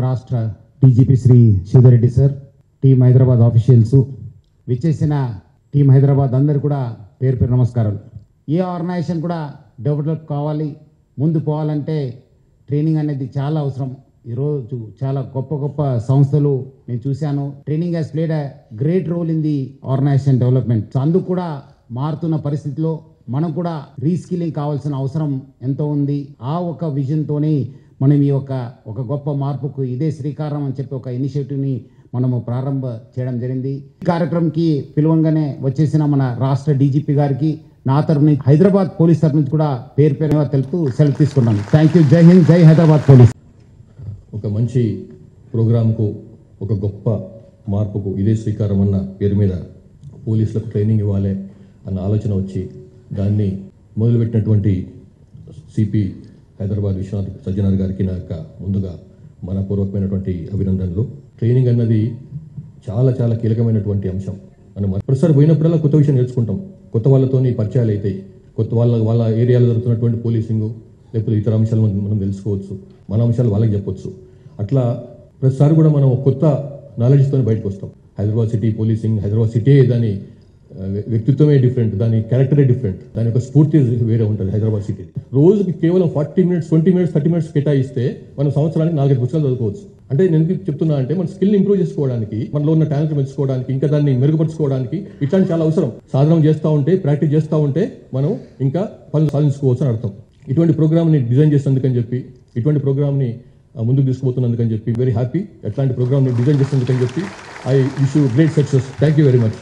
రాష్ట్ర DGP Shri Siva Reddy sir, team Hyderabad officials, విచ్చేసిన team Hyderabad అందరు కూడా పేరు పేరు నమస్కారాలు. ఏ ఆర్గనైజేషన్ కూడా డెవలప్ కావాలి, ముందు పోవాలంటే ట్రైనింగ్ అనేది చాలా అవసరం. ఈరోజు చాలా గొప్ప గొప్ప సంస్థలు నేను చూశాను. Training has played a great role in the organization development. So అందుకు కూడా మారుతున్న పరిస్థితిలో మనం కూడా రీస్కిల్లింగ్ కావాల్సిన అవసరం ఎంతో ఉంది. ఆ ఒక విజన్తోనే మనం ఈ ఒక గొప్ప మార్పుకు ఇదే శ్రీకారం అని చెప్పి ఒక ఇనిషియేటివ్ని మనము ప్రారంభ చేయడం జరిగింది. ఈ కార్యక్రమంకి పిలువంగానే వచ్చేసిన మన రాష్ట్ర డీజీపీ గారికి నా తరఫు నుంచి, హైదరాబాద్ పోలీస్ తరఫు నుంచి కూడా పేరు పేరుగా తెలుపుతూ సెలవు తీసుకున్నాను. Thank you. జై హింద్, జై హైదరాబాద్ పోలీస్. ఒక మంచి ప్రోగ్రాంకు, ఒక గొప్ప మార్పుకు ఇదే శ్రీకారం అన్న పేరు మీద పోలీసులకు ట్రైనింగ్ ఇవ్వాలి అన్న ఆలోచన వచ్చి దాన్ని మొదలుపెట్టినటువంటి సిపి హైదరాబాద్ విశ్వనాథ్ సజ్జనార్ గారికి నా యొక్క ముందుగా మనపూర్వకమైనటువంటి అభినందనలు. ట్రైనింగ్ అన్నది చాలా చాలా కీలకమైనటువంటి అంశం. మనం ప్రతిసారి పోయినప్పుడల్లా కొత్త విషయం నేర్చుకుంటాం, కొత్త వాళ్ళతోని పరిచయాలు అవుతాయి, కొత్త వాళ్ళ ఏరియాలో జరుగుతున్నటువంటి పోలీసింగు లేకపోతే ఇతర అంశాలు మనం తెలుసుకోవచ్చు, మన అంశాలు వాళ్ళకి చెప్పొచ్చు. అట్లా ప్రతిసారి కూడా మనం కొత్త నాలెడ్జ్తో బయటకు వస్తాం. Hyderabad city policing, Hyderabad city దాని వ్యక్తిత్వమే డిఫరెంట్, దాని క్యారెక్టరే డిఫరెంట్, దాని యొక్క స్ఫూర్తి వేరే ఉంటుంది. హైదరాబాద్ సిటీ రోజుకి కేవలం 40 minutes, 20 minutes, 30 minutes కేటాయిస్తే మనం సంవత్సరానికి 4 పుస్తకాలు చదువుకోవచ్చు. అంటే నేను ఎందుకు చెప్తున్నా అంటే మన స్కిల్ని ఇంప్రూవ్ చేసుకోవడానికి, మనలో ఉన్న టాలెంట్ పెంచుకోవడానికి, ఇంకా దాన్ని మెరుగుపరుచుకోవడానికి ఇట్లాంటి చాలా అవసరం. సాధన చేస్తూ ఉంటే, ప్రాక్టీస్ చేస్తూ ఉంటే మనం ఇంకా పనులు సాధించుకోవచ్చు అని అర్థం. ఇటువంటి ప్రోగ్రామ్ని డిజైన్ చేసినందుకని చెప్పి, ఇటువంటి ప్రోగ్రామ్ని ముందుకు తీసుకుపోతున్నందుకని చెప్పి వెరీ హ్యాపీ. ఎట్లాంటి ప్రోగ్రామ్ని డిజైన్ చేసినందుకని చెప్పి I wish you great success. Thank you very much.